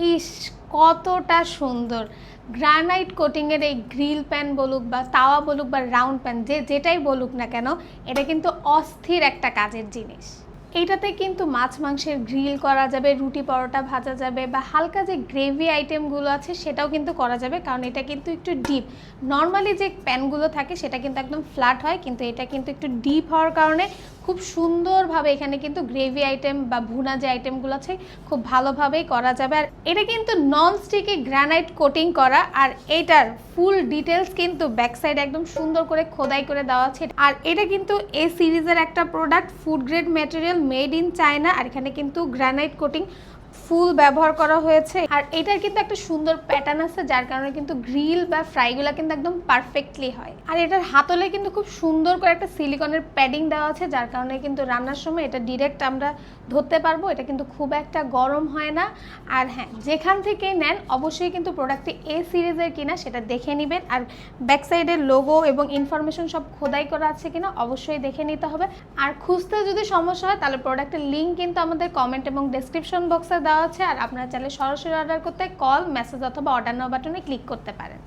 ইস, কতটা সুন্দর! গ্রানাইট কোটিংয়ের এই গ্রিল প্যান বলুক বা তাওয়া বলুক বা রাউন্ড প্যান, যেটাই বলুক না কেন, এটা কিন্তু অস্থির একটা কাজের জিনিস। এইটাতে কিন্তু মাছ মাংসের গ্রিল করা যাবে, রুটি পরোটা ভাজা যাবে, বা হালকা যে গ্রেভি আইটেমগুলো আছে সেটাও কিন্তু করা যাবে, কারণ এটা কিন্তু একটু ডিপ। নর্মালি যে প্যানগুলো থাকে সেটা কিন্তু একদম ফ্ল্যাট হয়, কিন্তু এটা কিন্তু একটু ডিপ হওয়ার কারণে খুব সুন্দরভাবে এখানে কিন্তু গ্রেভি আইটেম বা ভুনা যে আইটেমগুলো আছে খুব ভালোভাবেই করা যাবে। আর এটা কিন্তু নন স্টিকে গ্রানাইট কোটিং করা, আর এটার ফুল ডিটেলস কিন্তু ব্যাক সাইড একদম সুন্দর করে খোদাই করে দেওয়া আছে। আর এটা কিন্তু এ সিরিজের একটা product, food grade material, made in China. আর এখানে কিন্তু গ্রানাইট কোটিং ফুল ব্যবহার করা হয়েছে। আর এটার কিন্তু একটা সুন্দর প্যাটার্ন আছে, যার কারণে কিন্তু গ্রিল বা ফ্রাইগুলো কিন্তু একদম পারফেক্টলি হয়। আর এটার হাতলে কিন্তু খুব সুন্দর করে একটা সিলিকনের প্যাডিং দেওয়া আছে, যার কারণে কিন্তু রান্নার সময় এটা ডিরেক্ট আমরা ধরতে পারবো। এটা কিন্তু খুব একটা গরম হয় না। আর হ্যাঁ, যেখান থেকে নেন অবশ্যই কিন্তু প্রোডাক্টটি এ সিরিজের কিনা সেটা দেখে নেবেন। আর ব্যাক সাইডের লোগো এবং ইনফরমেশন সব খোদাই করা আছে কিনা অবশ্যই দেখে নিতে হবে। আর খুঁজতে যদি সমস্যা হয় তাহলে প্রোডাক্টের লিঙ্ক কিন্তু আমাদের কমেন্ট এবং ডেসক্রিপশন বক্সে দেওয়া আছে। আর আপনারা চাইলে সরাসরি অর্ডার করতে কল, মেসেজ অথবা অর্ডার নাও বাটনে ক্লিক করতে পারেন।